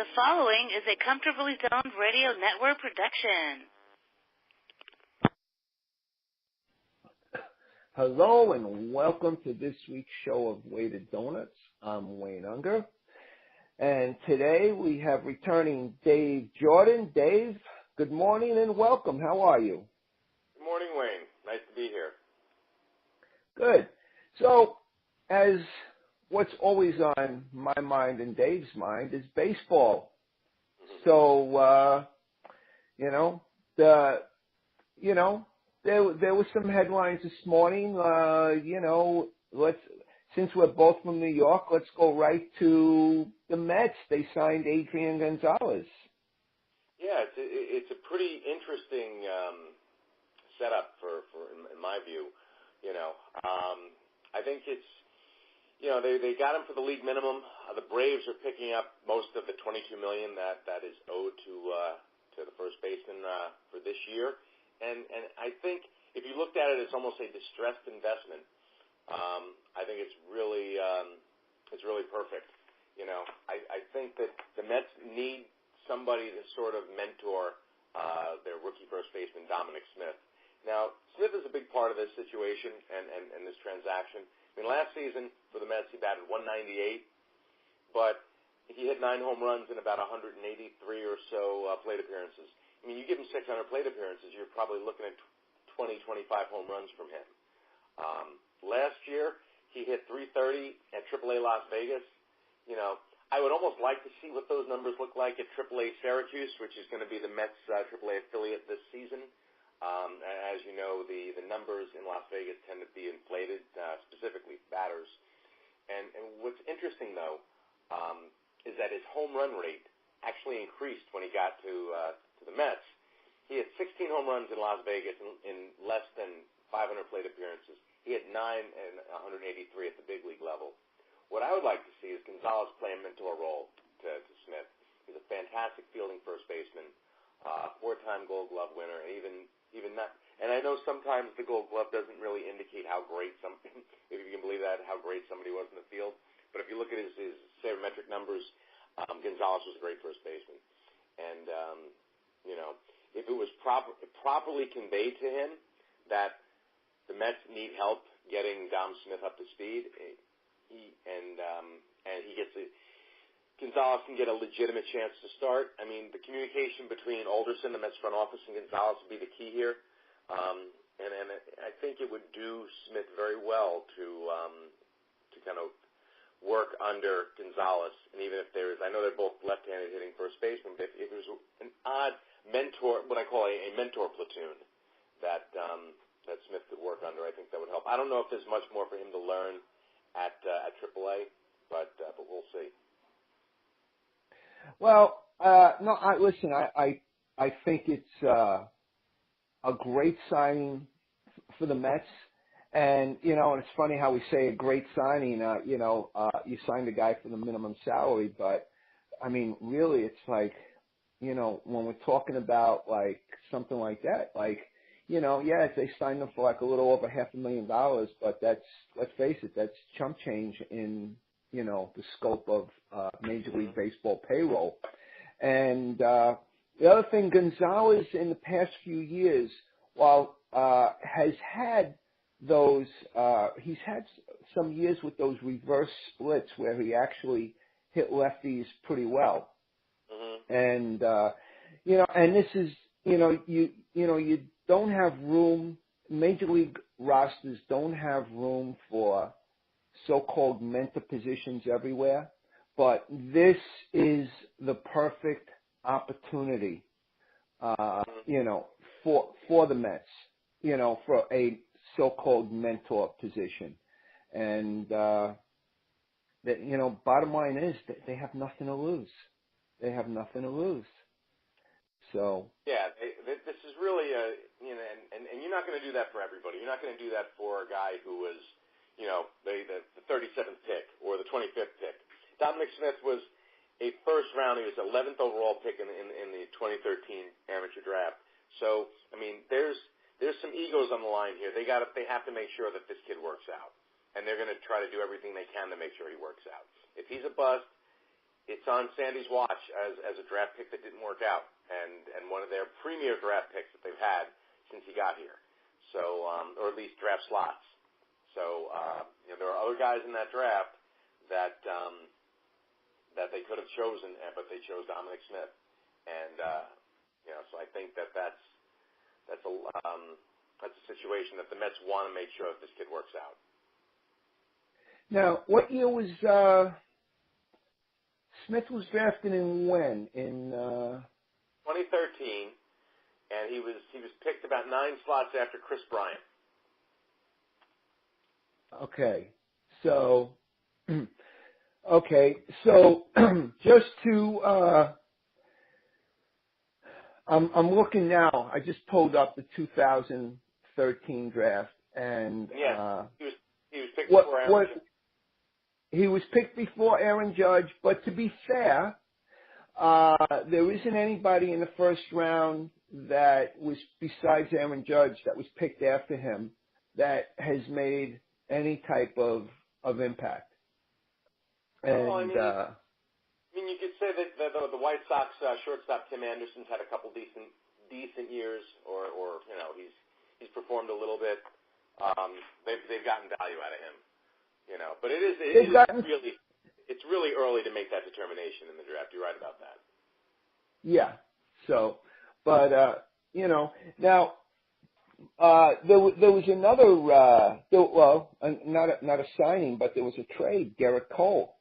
The following is a Comfortably Zoned Radio Network production. Hello and welcome to this week's show of Weighted Donuts. I'm Wayne Unger. And today we have returning Dave Jordan. Dave, good morning and welcome. How are you? Good morning, Wayne. Nice to be here. Good. So, as what's always on my mind and Dave's mind is baseball. So, there were some headlines this morning. Since we're both from New York, let's go right to the Mets. They signed Adrian Gonzalez. Yeah, it's a pretty interesting setup for in my view. I think it's. They got him for the league minimum. The Braves are picking up most of the $22 million that is owed to the first baseman for this year, and I think if you looked at it as almost a distressed investment, I think it's really perfect. I think that the Mets need somebody to sort of mentor their rookie first baseman Dominic Smith. Now, Smith is a big part of this situation and this transaction. I mean, last season for the Mets, he batted .198, but he hit 9 home runs in about 183 or so plate appearances. I mean, you give him 600 plate appearances, you're probably looking at 20, 25 home runs from him. Last year, he hit .330 at AAA Las Vegas. I would almost like to see what those numbers look like at AAA Syracuse, which is going to be the Mets' AAA affiliate this season. As you know, the numbers in Las Vegas tend to be inflated, specifically batters. And what's interesting, though, is that his home run rate actually increased when he got to the Mets. He had 16 home runs in Las Vegas in less than 500 plate appearances. He had 9 and 183 at the big league level. What I would like to see is Gonzalez play a mentor role to Smith. He's a fantastic fielding first baseman, 4-time Gold Glove winner, and even not. And I know sometimes the Gold Glove doesn't really indicate how great if you can believe that, how great somebody was in the field. But if you look at his sabermetric numbers, Gonzalez was a great first baseman. And if it was properly conveyed to him that the Mets need help getting Dom Smith up to speed, Gonzalez can get a legitimate chance to start. I mean, the communication between Alderson, the Mets front office, and Gonzalez would be the key here. And I think it would do Smith very well to kind of work under Gonzalez. And even if I know they're both left-handed hitting first baseman, but if there's an odd mentor, what I call a mentor platoon that Smith could work under, I think that would help. I don't know if there's much more for him to learn at AAA, but we'll see. Well, I think it's a great signing for the Mets. And, and it's funny how we say a great signing, you signed a guy for the minimum salary, but, I mean, really it's like, when we're talking about, like, something like that, like, if they signed him for, like, a little over $500,000, but let's face it, that's chump change in, the scope of Major League Baseball payroll. And the other thing, Gonzalez in the past few years, while has had those, he's had some years with those reverse splits where he actually hit lefties pretty well. Mm-hmm. And and this is, you don't have room. Major League rosters don't have room for so-called mentor positions everywhere, but this is the perfect opportunity, for the Mets, for a so-called mentor position. And, bottom line is that they have nothing to lose. They have nothing to lose. So. Yeah, this is really and you're not going to do that for everybody. You're not going to do that for a guy who was, the 37th pick or the 25th pick. Dominic Smith was a first round. He was 11th overall pick in the 2013 amateur draft. So, I mean, there's some egos on the line here. They have to make sure that this kid works out, and they're going to try to do everything they can to make sure he works out. If he's a bust, it's on Sandy's watch as a draft pick that didn't work out, and one of their premier draft picks that they've had since he got here. So, or at least draft slots. So, there are other guys in that draft that they could have chosen, but they chose Dominic Smith, and so I think that's a situation that the Mets want to make sure that this kid works out. Now, what year was Smith was drafted in when? In 2013, and he was picked about 9 slots after Chris Bryant. Okay, so just to I'm looking now. I just pulled up the 2013 draft, and he was picked before Aaron Judge. He was picked before Aaron Judge, but to be fair, there isn't anybody in the first round that was, besides Aaron Judge, that was picked after him that has made any type of impact. And you could say that the White Sox shortstop Tim Anderson's had a couple decent years, or he's performed a little bit. They've gotten value out of him, But it's really early to make that determination in the draft. You're right about that. Yeah. So, but now there was another not a signing, but there was a trade, Garrett Cole.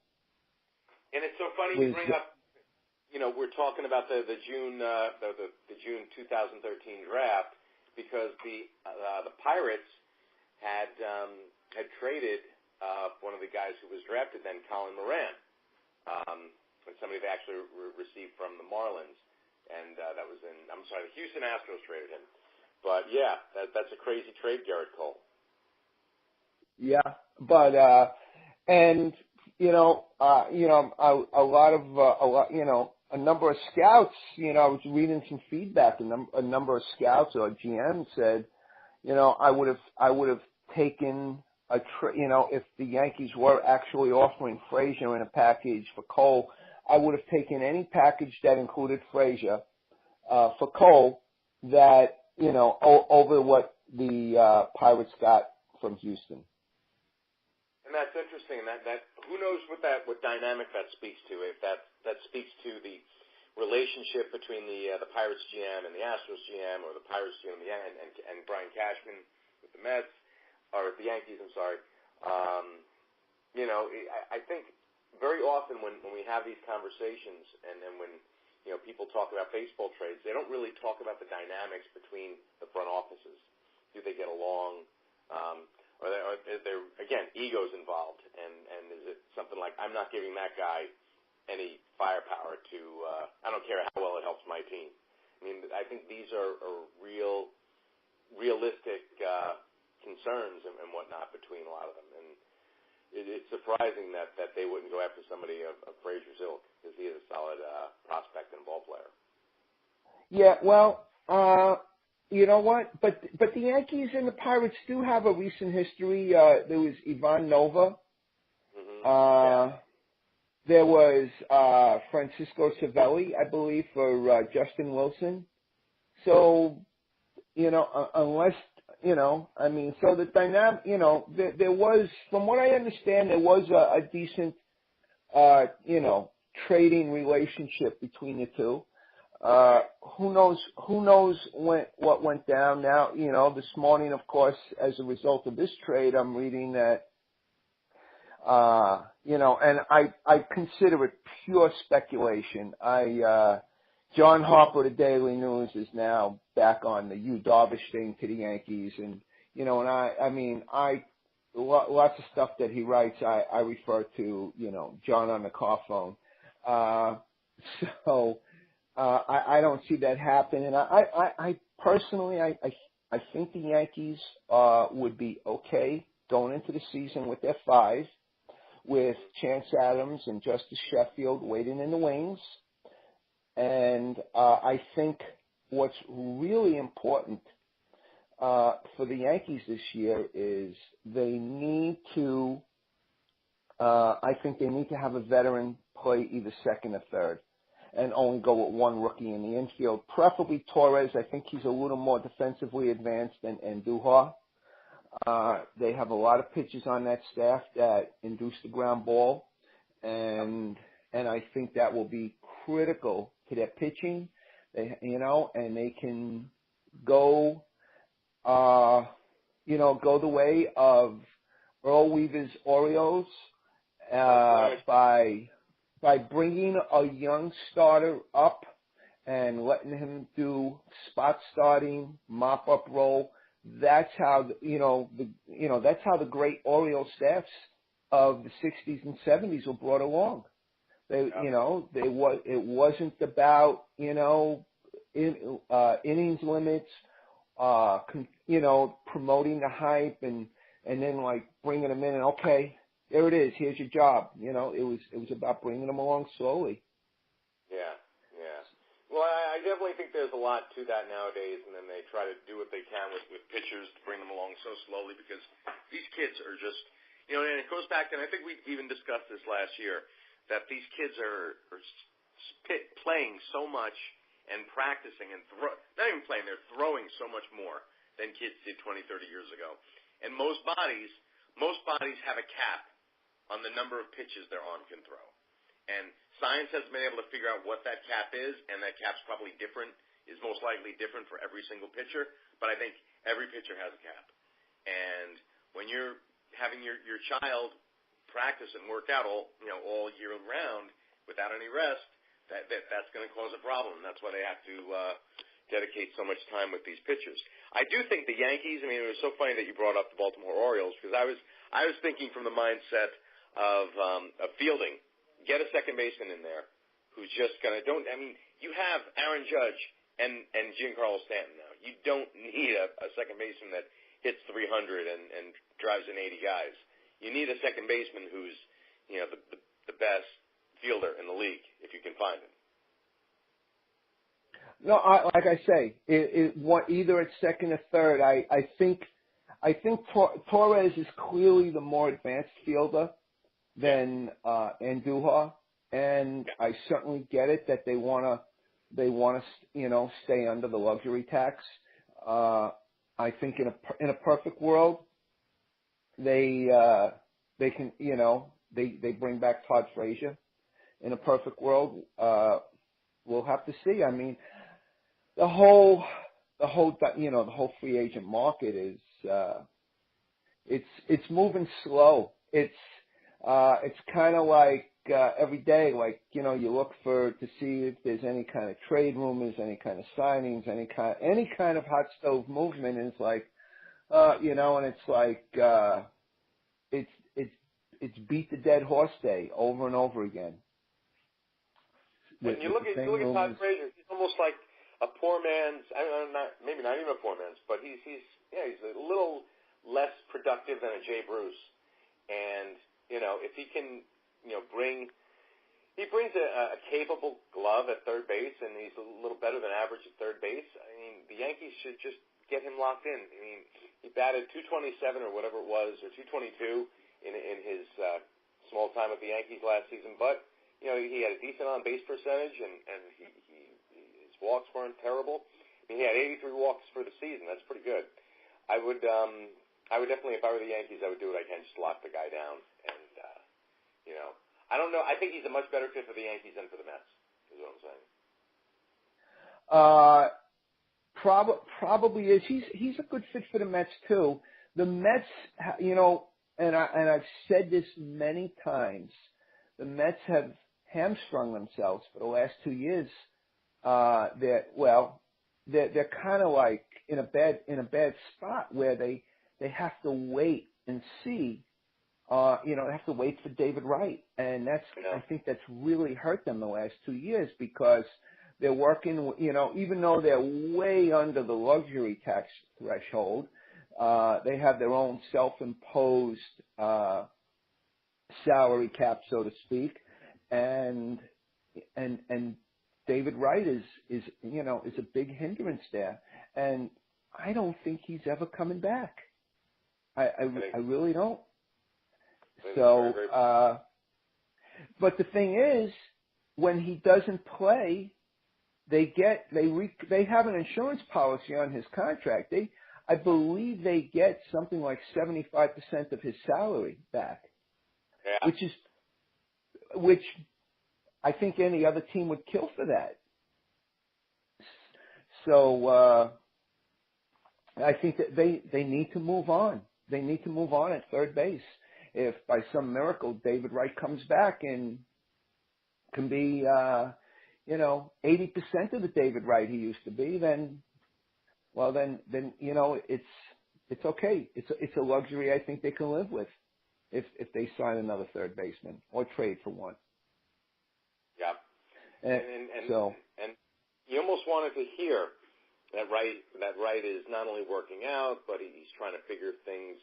And it's so funny you bring up, we're talking about the June the June 2013 draft, because the Pirates had traded one of the guys who was drafted then, Colin Moran, and somebody they actually received from the Marlins, and that was the Houston Astros traded him. But yeah, that's a crazy trade, Garrett Cole. Yeah, but a number of scouts, I was reading some feedback, a number of scouts or GM said, I would have taken if the Yankees were actually offering Frazier in a package for Cole, I would have taken any package that included Frazier for Cole that, over what the Pirates got from Houston. And that's interesting. And that who knows what dynamic that speaks to? If that speaks to the relationship between the Pirates GM and the Astros GM, or the Pirates GM and Brian Cashman with the Mets, or the Yankees. I'm sorry. I think very often when we have these conversations, and then when people talk about baseball trades, they don't really talk about the dynamics between the front offices. Do they get along? Or is there, again, egos involved? And is it something like, I'm not giving that guy any firepower to, I don't care how well it helps my team. I think these are realistic concerns and whatnot between a lot of them. And it's surprising that they wouldn't go after somebody of Frazier's ilk, because he is a solid prospect and ball player. Yeah, well, you know what? But the Yankees and the Pirates do have a recent history. There was Ivan Nova. Mm-hmm. There was Francisco Cervelli, I believe, for Justin Wilson. So, unless, so the dynamic, there was, from what I understand, there was a decent, trading relationship between the two. Who knows what went down now? This morning, of course, as a result of this trade, I'm reading that, and I consider it pure speculation. John Harper of the Daily News is now back on the Yu Darvish thing to the Yankees, and lots of stuff that he writes, I refer to, John on the car phone. So I don't see that happen, and I personally, I think the Yankees would be okay going into the season with their 5, with Chance Adams and Justice Sheffield waiting in the wings. And I think what's really important for the Yankees this year is they need to I think they need to have a veteran play either second or third and only go with one rookie in the infield, preferably Torres. I think he's a little more defensively advanced than Andujar. They have a lot of pitchers on that staff that induce the ground ball, and I think that will be critical to their pitching. And they can go, go the way of Earl Weaver's Orioles by bringing a young starter up and letting him do spot starting, mop up role. That's how that's how the great Orioles staffs of the 60s and 70s were brought along. It wasn't about innings limits, promoting the hype and then like bringing them in and okay, there it is, here's your job. It was about bringing them along slowly. Yeah. Well, I definitely think there's a lot to that nowadays, and then they try to do what they can with pitchers to bring them along so slowly because these kids are just, and it goes back, and I think we even discussed this last year, that these kids are playing so much and practicing and not even playing, they're throwing so much more than kids did 20, 30 years ago. And most bodies have a cap on the number of pitches their arm can throw. And science has been able to figure out what that cap is, and that cap's probably is most likely different for every single pitcher, but I think every pitcher has a cap. And when you're having your child practice and work out all year round without any rest, that's going to cause a problem. That's why they have to dedicate so much time with these pitchers. I do think the Yankees, it was so funny that you brought up the Baltimore Orioles because I was thinking from the mindset of fielding. Get a second baseman in there who's just going to you have Aaron Judge and Giancarlo Stanton now. You don't need a second baseman that hits 300 and drives in 80 guys. You need a second baseman who's, the best fielder in the league if you can find him. No, like I say, either at second or third. I think Torres is clearly the more advanced fielder than Andujar, and I certainly get it that they want to stay under the luxury tax. I think in a perfect world they can they bring back Todd Frazier. In a perfect world, we'll have to see. The whole free agent market is it's moving slow. It's kind of like every day, you look to see if there's any kind of trade rumors, any kind of signings, any kind of hot stove movement. And it's like, and it's like it's beat the dead horse day over and over again. And you look at Todd Frazier, he's almost like a poor man's. Maybe not even a poor man's, but he's a little less productive than a Jay Bruce, and. If he can, he brings a capable glove at third base, and he's a little better than average at third base. The Yankees should just get him locked in. He batted .227 or whatever it was, or .222 in his small time with the Yankees last season. But he had a decent on base percentage, and his walks weren't terrible. He had 83 walks for the season. That's pretty good. I would definitely, if I were the Yankees, I would do what I can, just lock the guy down. And, I don't know. I think he's a much better fit for the Yankees than for the Mets, is what I'm saying. Probably is. He's a good fit for the Mets, too. The Mets, and I've said this many times, the Mets have hamstrung themselves for the last 2 years. They're kind of like in a bad spot where they have to wait and see. They have to wait for David Wright, and I think that's really hurt them the last 2 years because they're working. Even though they're way under the luxury tax threshold, they have their own self-imposed salary cap, so to speak, and David Wright is a big hindrance there, and I don't think he's ever coming back. I really don't. So, but the thing is, when he doesn't play, they have an insurance policy on his contract. I believe they get something like 75% of his salary back, which I think any other team would kill for that. So I think that they need to move on. They need to move on at third base. If by some miracle David Wright comes back and can be 80% of the David Wright he used to be, then it's okay. It's a luxury I think they can live with if they sign another third baseman or trade for one. Yeah. And you almost wanted to hear that Wright is not only working out, but he's trying to figure things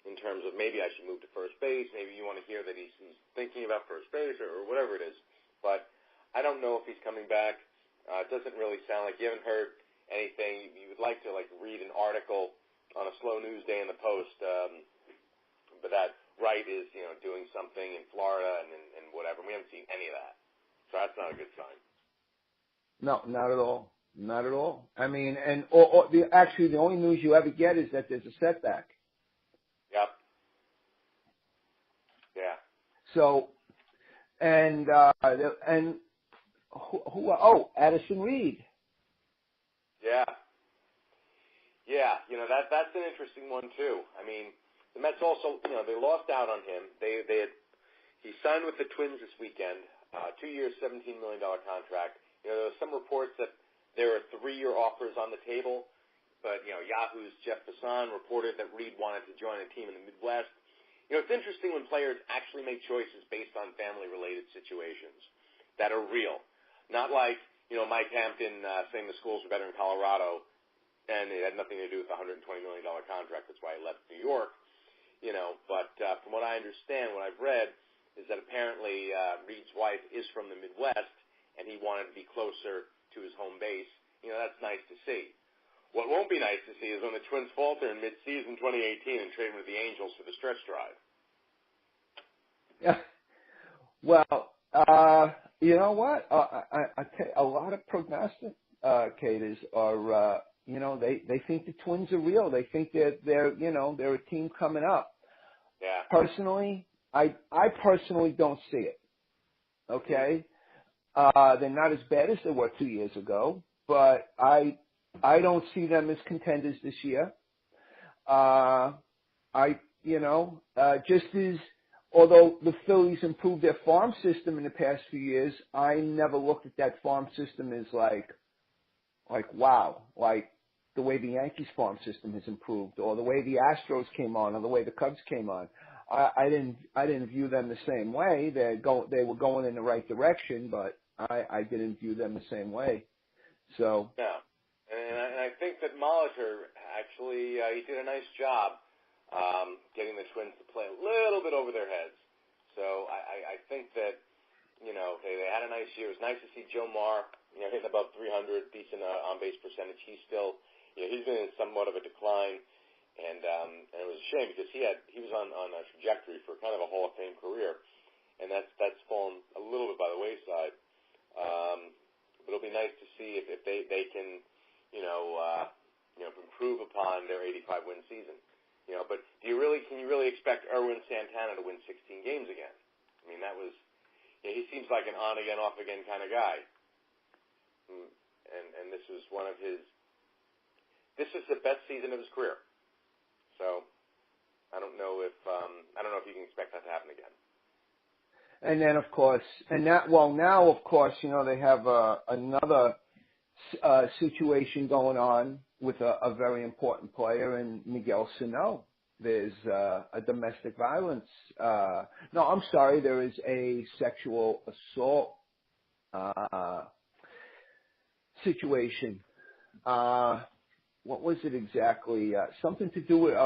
in terms of maybe I should move to first base. Maybe you want to hear that he's thinking about first base or whatever it is. But I don't know if he's coming back. It doesn't really sound like you haven't heard anything. You would like to read an article on a slow news day in the Post, but that Wright is doing something in Florida and whatever. We haven't seen any of that, so that's not a good sign. No, not at all. Not at all. I mean, and actually, the only news you ever get is that there's a setback. Yep. Yeah. So, and Addison Reed. Yeah. Yeah. That's an interesting one too. I mean, the Mets also, they lost out on him. He signed with the Twins this weekend, 2 years, $17 million contract. There were some reports that there are 3-year offers on the table, but, Yahoo's Jeff Passan reported that Reed wanted to join a team in the Midwest. It's interesting when players actually make choices based on family-related situations that are real. Not like, Mike Hampton saying the schools were better in Colorado, and it had nothing to do with the $120 million contract. That's why he left New York. But from what I understand, what I've read, is that apparently Reed's wife is from the Midwest, and he wanted to be closer to his home base. That's nice to see. What won't be nice to see is when the Twins falter in mid-season 2018 and trade him to the Angels for the stretch drive. Yeah. Well, you know what? I tell you, a lot of prognosticators are, they think the Twins are real. They think they're a team coming up. Yeah. Personally, I personally don't see it. Okay. They're not as bad as they were 2 years ago, but I don't see them as contenders this year. Just as, although the Phillies improved their farm system in the past few years, I never looked at that farm system as like wow, like the way the Yankees farm system has improved, or the way the Astros came on, or the way the Cubs came on. I didn't view them the same way. They were going in the right direction, but I didn't view them the same way. So. Yeah. And I think that Molitor actually he did a nice job getting the Twins to play a little bit over their heads. So I think that they had a nice year. It was nice to see Joe Marr hitting above 300, decent on base percentage. He's still he's been in somewhat of a decline, and it was a shame because he was on a trajectory for kind of a Hall of Fame career, and that's fallen a little bit by the wayside. But it'll be nice to see if they can improve upon their 85-win season. But can you really expect Erwin Santana to win 16 games again? I mean, that was he seems like an on again, off again kind of guy. And this was this is the best season of his career. So I don't know if you can expect that to happen again. And then, of course, now, of course, they have another situation going on with a very important player in Miguel Sano. There's a domestic violence. No, I'm sorry. There is a sexual assault situation. What was it exactly? Something to do with,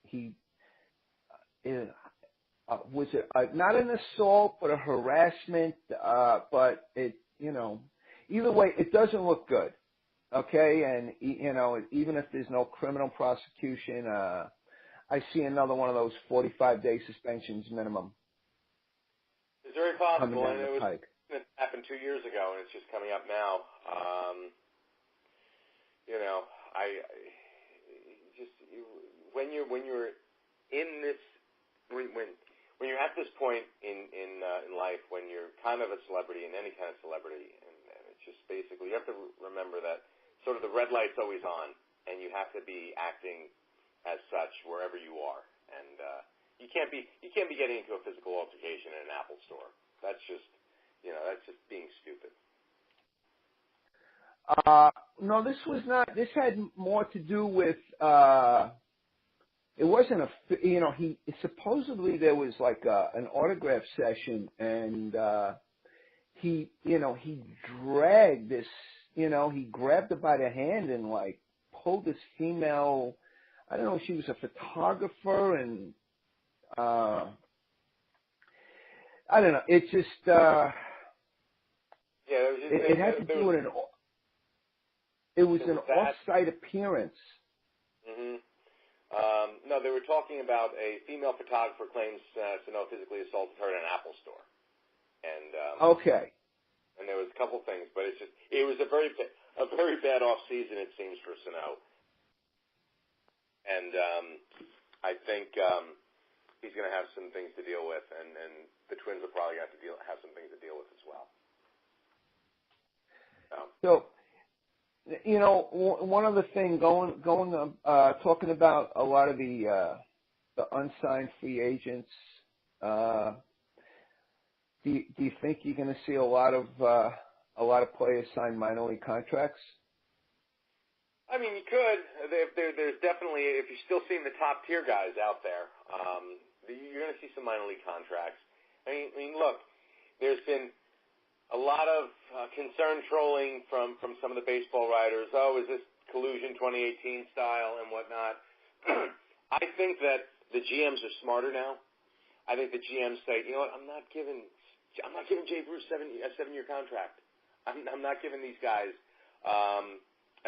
he. Was it not an assault, but a harassment? But it, either way, it doesn't look good. Okay, and even if there's no criminal prosecution, I see another one of those 45-day suspensions minimum. It's very possible, coming down and the pike. it happened 2 years ago, and it's just coming up now. When you're in this when you're at this point in life, when you're kind of a celebrity and any kind of celebrity, and it's just basically you have to remember that sort of the red light's always on, and you have to be acting as such wherever you are, and you can't be getting into a physical altercation in an Apple store. That's just being stupid. No, this was not. This had more to do with. It wasn't he supposedly there was like an autograph session, and he dragged this. He grabbed her by the hand and like pulled this female. I don't know if she was a photographer, and I don't know. It just it had to do with an. It was an off-site appearance. Mm-hmm. No, they were talking about a female photographer claims to know physically assaulted her in an Apple store, and okay. And there was a couple things, but it was a very bad off season, it seems, for Sano. And I think he's going to have some things to deal with, and the Twins will probably have to have some things to deal with as well. So one other thing talking about a lot of the unsigned free agents. Do you think you're going to see a lot of players sign minor league contracts? I mean, you could. There's definitely, if you're still seeing the top tier guys out there, you're going to see some minor league contracts. I mean, look, there's been a lot of concern trolling from some of the baseball writers. Oh, is this collusion 2018 style and whatnot? I think that the GMs are smarter now. I think the GMs say, you know what, I'm not giving Jay Bruce a 7-year contract. I'm not giving these guys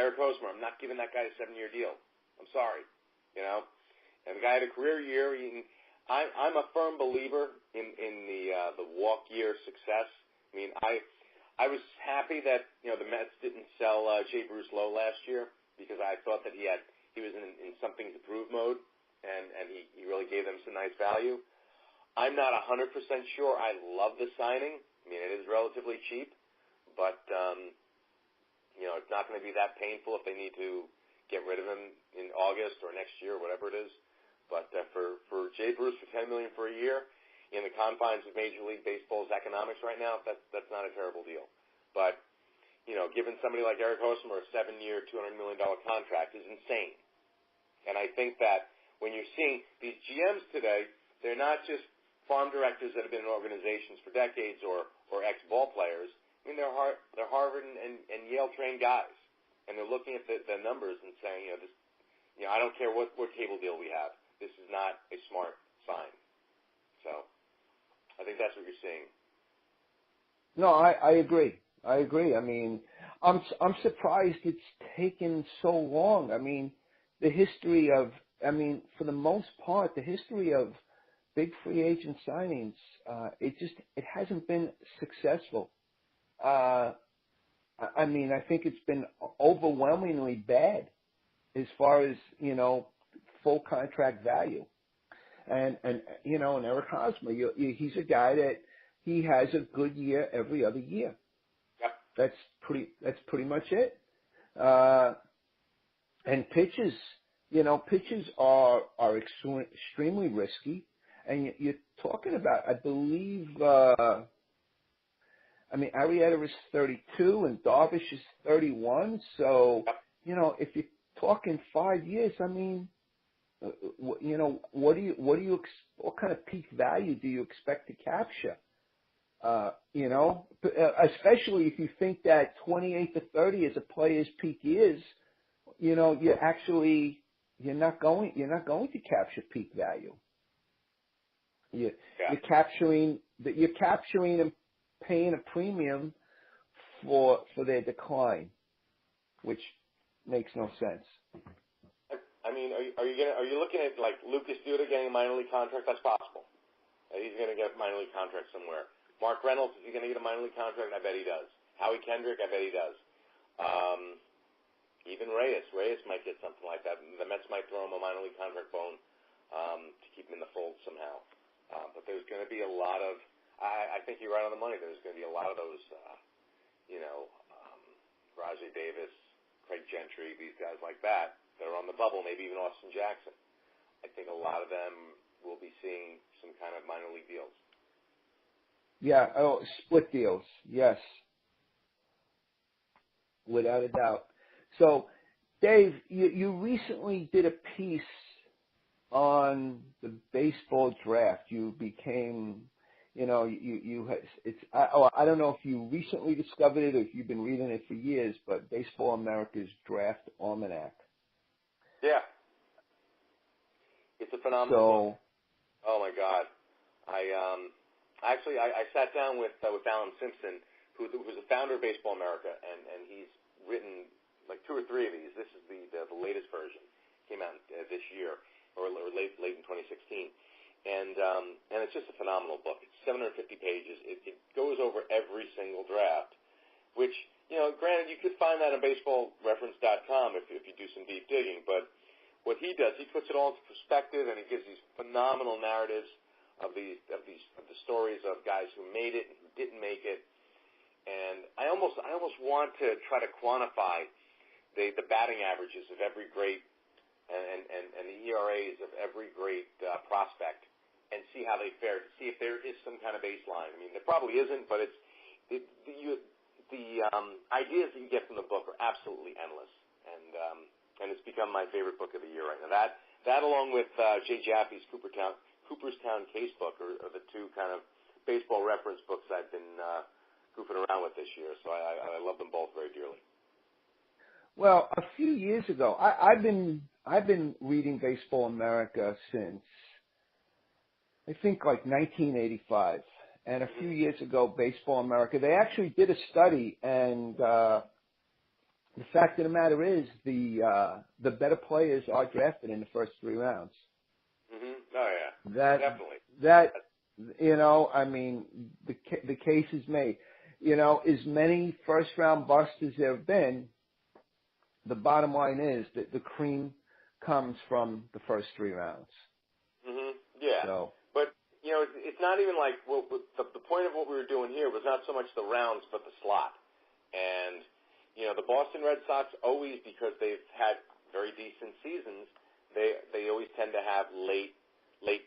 Eric Hosmer. I'm not giving that guy a 7-year deal. I'm sorry, And the guy had a career year. I'm a firm believer in the walk year success. I mean, I was happy that the Mets didn't sell Jay Bruce low last year because I thought that he was in something to prove mode, and he really gave them some nice value. I'm not 100% sure I love the signing. I mean, it is relatively cheap, but it's not going to be that painful if they need to get rid of him in August or next year, whatever it is. But for Jay Bruce for $10 million for a year, in the confines of Major League Baseball's economics right now, that's not a terrible deal. But, giving somebody like Eric Hosmer a 7-year, $200 million contract is insane. And I think that when you're seeing these GMs today, they're not just farm directors that have been in organizations for decades or ex-ball players. I mean, they're Harvard and Yale-trained guys. And they're looking at the numbers and saying, I don't care what cable deal we have. This is not a smart sign. So I think that's what you're seeing. No, I agree. I mean, I'm surprised it's taken so long. I mean, for the most part, the history of big free agent signings, it hasn't been successful. I mean, I think it's been overwhelmingly bad as far as, full contract value. And Eric Hosmer, he's a guy that he has a good year every other year. Yep. That's pretty much it. And pitches are extremely risky. And you're talking about, I believe, Arrieta is 32 and Darvish is 31. So, if you're talking 5 years, I mean, what kind of peak value do you expect to capture? Especially if you think that 28 to 30 is a player's peak years, you're not going to capture peak value. You're capturing and paying a premium for their decline, which makes no sense. I mean, are you looking at like Lucas Duda getting a minor league contract? That's possible. He's going to get a minor league contract somewhere. Mark Reynolds, is he going to get a minor league contract? I bet he does. Howie Kendrick, I bet he does. Even Reyes might get something like that. The Mets might throw him a minor league contract bone to keep him in the fold somehow. But there's going to be a lot of, I think you're right on the money. There's going to be a lot of those, Rajay Davis, Craig Gentry, these guys like that are on the bubble, maybe even Austin Jackson. I think a lot of them will be seeing some kind of minor league deals. Yeah, split deals, yes. Without a doubt. So, Dave, you recently did a piece on the baseball draft. You became, I don't know if you recently discovered it or if you've been reading it for years, but Baseball America's Draft Almanac. Yeah. It's a phenomenal book. Oh my God. I sat down with Alan Simpson, who's the founder of Baseball America, and he's written like 2 or 3 of these. This is the latest version. Came out this year, or late in 2016. And it's just a phenomenal book. It's 750 pages. It goes over every single draft, which, granted, you could find that on baseballreference.com if you do some deep digging. But what he does, he puts it all into perspective, and he gives these phenomenal narratives of the stories of guys who made it and who didn't make it. And I almost want to try to quantify the batting averages of every great and the ERAs of every great prospect, and see how they fare, to see if there is some kind of baseline. I mean, there probably isn't, but the ideas that you get from the book are absolutely endless, and it's become my favorite book of the year right now. That along with Jay Jaffe's Cooperstown Case book are the 2 kind of baseball reference books I've been goofing around with this year. So I love them both very dearly. Well, a few years ago, I've been reading Baseball America since I think like 1985. And a few years ago, Baseball America, they actually did a study, and the fact of the matter is the better players are drafted in the first 3 rounds. Mm-hmm. Oh yeah, definitely. I mean, the case is made. As many first round busts as there have been, the bottom line is that the cream comes from the first 3 rounds. Mm-hmm. Yeah. So. But, it's not even like the point of what we were doing here was not so much the rounds, but the slot. And, the Boston Red Sox always, because they've had very decent seasons, they always tend to have late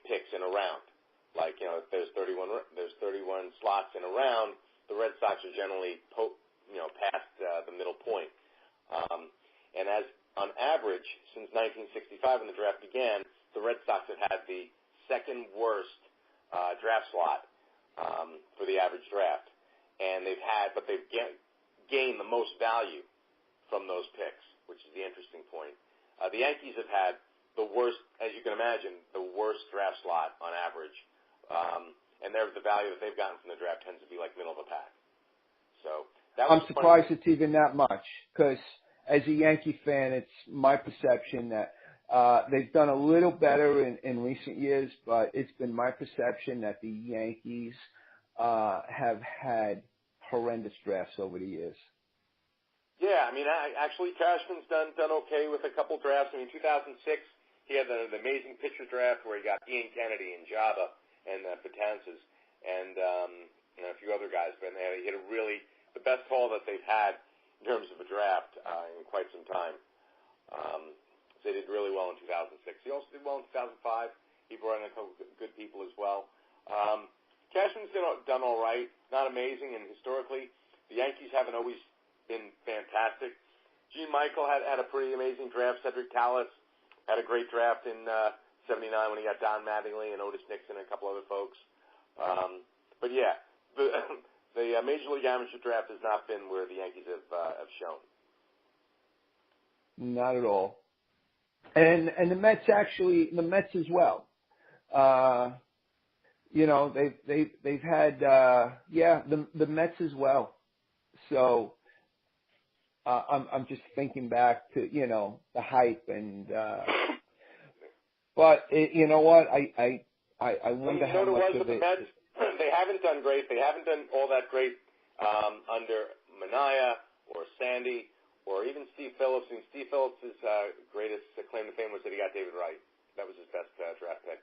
picks in a round. Like, if there's 31 slots in a round, the Red Sox are generally past the middle point. And as on average, since 1965 when the draft began, the Red Sox have had the second worst draft slot for the average draft, and they've gained the most value from those picks, which is the interesting point. The Yankees have had the worst, as you can imagine, the worst draft slot on average, and the value that they've gotten from the draft tends to be like middle of the pack. So I'm surprised it's even that much, because as a Yankee fan, it's my perception that they've done a little better in recent years, but it's been my perception that the Yankees have had horrendous drafts over the years. Yeah, I mean, actually, Cashman's done okay with a couple drafts. I mean, 2006, he had the amazing pitcher draft where he got Ian Kennedy and Java and Betances and a few other guys. But he hit the best haul that they've had in terms of a draft in quite some time. So they did really well in 2006. He also did well in 2005. He brought in a couple good people as well. Cashman's done all right. Not amazing, and historically, the Yankees haven't always been fantastic. Gene Michael had a pretty amazing draft. Cedric Callis had a great draft in 79 when he got Don Mattingly and Otis Nixon and a couple other folks. But yeah, the Major League Amateur draft has not been where the Yankees have shown. Not at all. And the Mets as well. They've had the Mets as well. So I'm just thinking back to the hype and But you know what? I wonder how much of it. The Mets, they haven't done great. They haven't done all that great under Manaea or Sandy or even Steve Phillips. And Steve Phillips' greatest claim to fame was that he got David Wright. That was his best draft pick.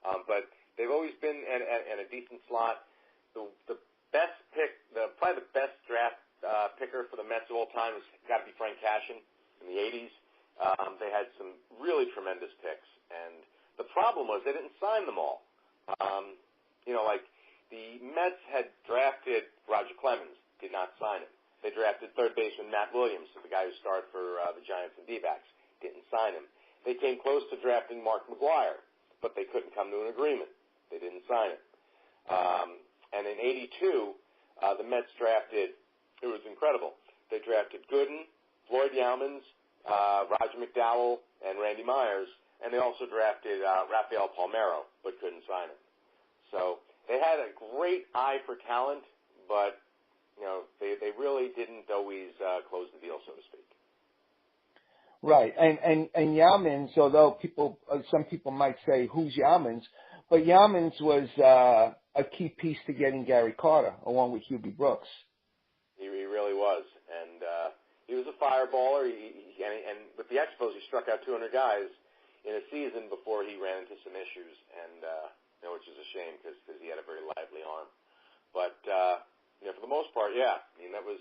But they've always been at a decent slot. The best pick, probably the best draft picker for the Mets of all time has got to be Frank Cashin in the 80s. They had some really tremendous picks. And the problem was they didn't sign them all. Like the Mets had drafted Roger Clemens, did not sign him. They drafted third baseman Matt Williams, the guy who starred for the Giants and D-backs, didn't sign him. They came close to drafting Mark McGwire, but they couldn't come to an agreement. They didn't sign him. And in '82, the Mets drafted, it was incredible. They drafted Gooden, Floyd Youmans, Roger McDowell, and Randy Myers, and they also drafted Rafael Palmeiro, but couldn't sign him. So they had a great eye for talent, but they really didn't always close the deal, so to speak. Right, and Youmans, although some people might say, who's Youmans? But Youmans was a key piece to getting Gary Carter, along with Hubie Brooks. He really was, and he was a fireballer. And with the Expos, he struck out 200 guys in a season before he ran into some issues, and which is a shame because he had a very lively arm. But for the most part, yeah, I mean that was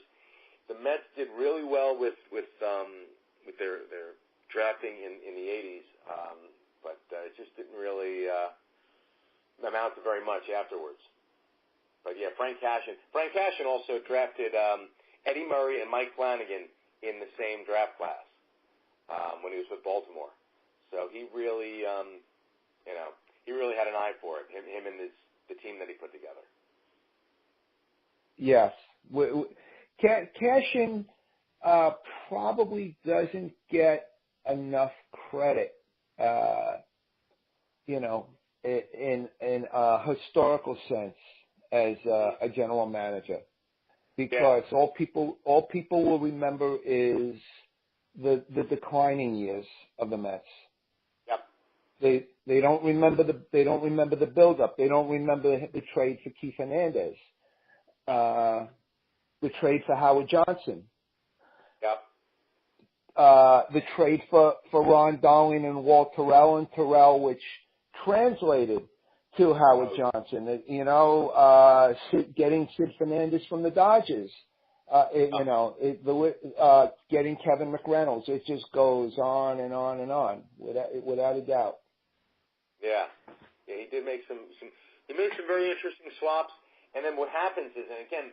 the Mets did really well with their drafting in the 80s, but it just didn't really amount to very much afterwards. But yeah, Frank Cashin also drafted Eddie Murray and Mike Flanagan in the same draft class when he was with Baltimore. So he really, he really had an eye for it. Him and the team that he put together. Yes, Cashin probably doesn't get enough credit, in a historical sense as a general manager, because all people will remember is the declining years of the Mets. Yep. They don't remember the build-up. They don't remember the trade for Keith Hernandez, the trade for Howard Johnson. Yep. The trade for Ron Darling and Walt Terrell, which translated to Howard Johnson. Getting Sid Fernandez from the Dodgers. Getting Kevin McReynolds. It just goes on and on and on, without a doubt. Yeah, he did make some very interesting swaps. And then what happens is, and again,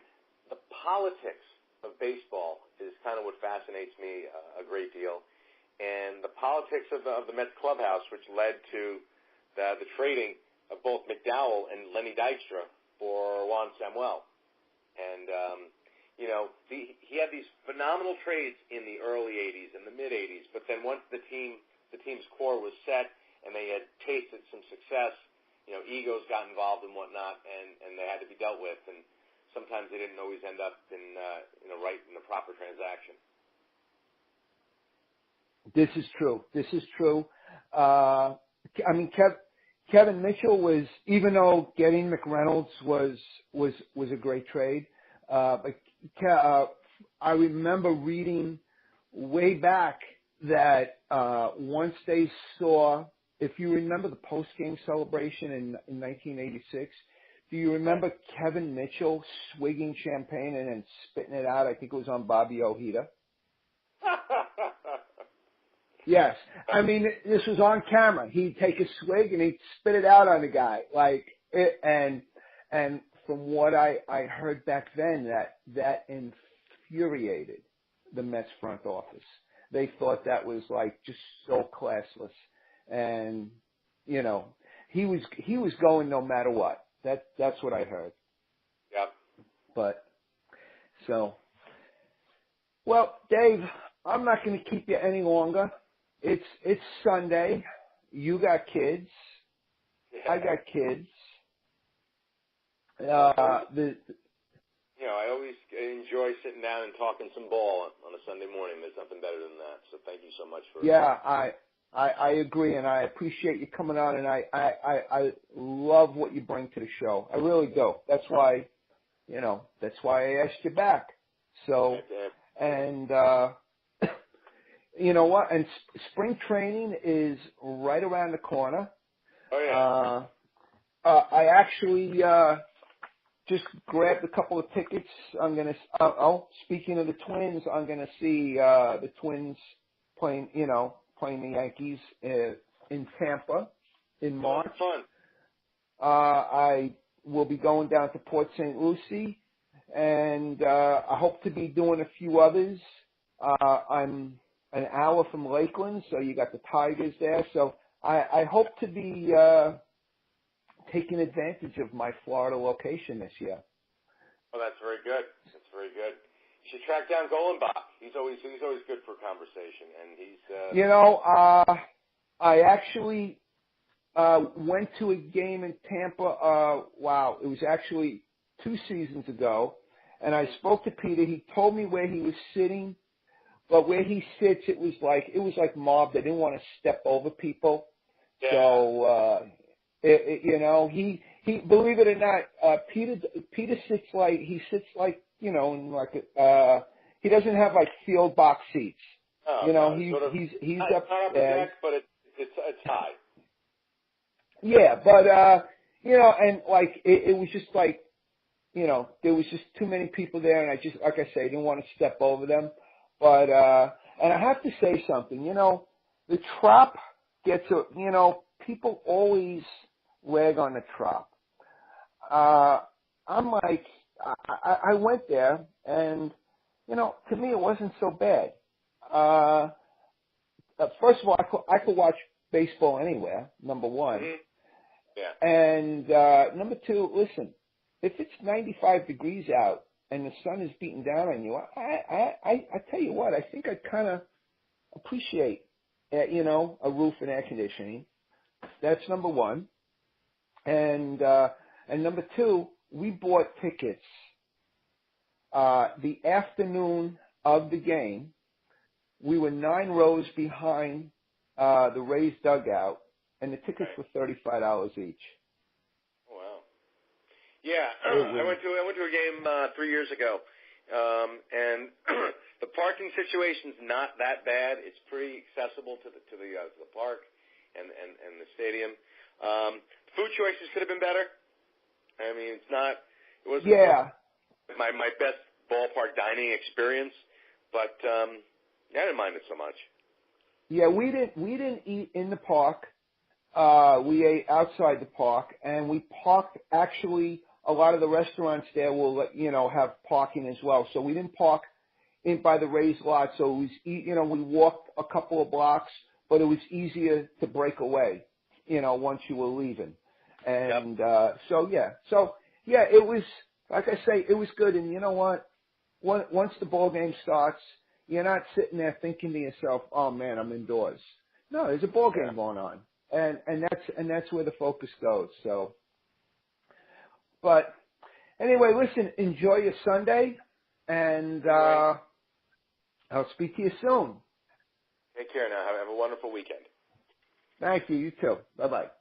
the politics of baseball is kind of what fascinates me a great deal, and the politics of the Mets clubhouse, which led to the trading of both McDowell and Lenny Dykstra for Juan Samuel. And he had these phenomenal trades in the early '80s and the mid '80s, but then once the team's core was set and they had tasted some success, egos got involved and whatnot, and they had to be dealt with, and sometimes they didn't always end up in the proper transaction. This is true. Kevin Mitchell was, even though getting McReynolds was a great trade, but I remember reading way back that once they saw, if you remember the post-game celebration in 1986, do you remember Kevin Mitchell swigging champagne and then spitting it out? I think it was on Bobby Ojeda. Yes. I mean, this was on camera. He'd take a swig and he'd spit it out on the guy. And from what I heard back then, that infuriated the Mets front office. They thought that was just so classless. And, he was going no matter what. That's what I heard. Yep. But, well, Dave, I'm not going to keep you any longer. It's Sunday. You got kids. Yeah. I got kids. I always enjoy sitting down and talking some ball on a Sunday morning. There's nothing better than that. So thank you so much for. Yeah, I agree, and I appreciate you coming on, and I love what you bring to the show. I really do. That's why, that's why I asked you back. So, and you know what? And spring training is right around the corner. Oh yeah. I actually just grabbed a couple of tickets. I'm gonna. Speaking of the Twins, I'm gonna see the Twins playing the Yankees in Tampa in March. Fun. I will be going down to Port St. Lucie, and I hope to be doing a few others. I'm an hour from Lakeland, so you got the Tigers there. So I hope to be taking advantage of my Florida location this year. Oh, that's very good. That's very good. You should track down Golenbach. He's always good for conversation, and he's. I actually went to a game in Tampa. Wow, it was actually 2 seasons ago, and I spoke to Peter. He told me where he was sitting, but where he sits, it was like mobbed. They didn't want to step over people, Yeah. so he believe it or not, Peter sits like in like he doesn't have like field box seats. Oh, he's not up upper deck, but it's high. Yeah, but and like it was just like there was just too many people there, and I just, like I say, didn't want to step over them. But and I have to say something, the Trop gets people always rag on the Trop. I'm like, I went there, and to me it wasn't so bad. First of all, I could watch baseball anywhere. Number one. Mm-hmm. Yeah. And number 2, listen, if it's 95 degrees out and the sun is beating down on you, I tell you what, I think I kind of appreciate, a roof and air conditioning. That's number 1. And number 2, we bought tickets the afternoon of the game. We were 9 rows behind the Rays dugout, and the tickets were $35 each. Wow. Yeah, I went to a game 3 years ago, and the parking situation's not that bad. It's pretty accessible to the park and the stadium. Food choices could have been better. I mean, it wasn't my best ballpark dining experience, but I didn't mind it so much. Yeah, we didn't eat in the park. We ate outside the park, and we parked. Actually, a lot of the restaurants there will have parking as well. So we didn't park in by the Rays lot. So it was we walked a couple of blocks, but it was easier to break away. Once you were leaving, and so it was, like I say, it was good. And you know what? Once the ball game starts, you're not sitting there thinking to yourself, "Oh man, I'm indoors." No, there's a ball game going on, and that's where the focus goes. So, but anyway, listen, enjoy your Sunday, and I'll speak to you soon. Take care now. Have a wonderful weekend. Thank you. You too. Bye bye.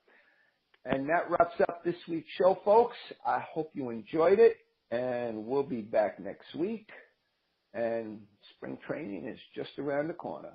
And that wraps up this week's show, folks. I hope you enjoyed it, and we'll be back next week. And spring training is just around the corner.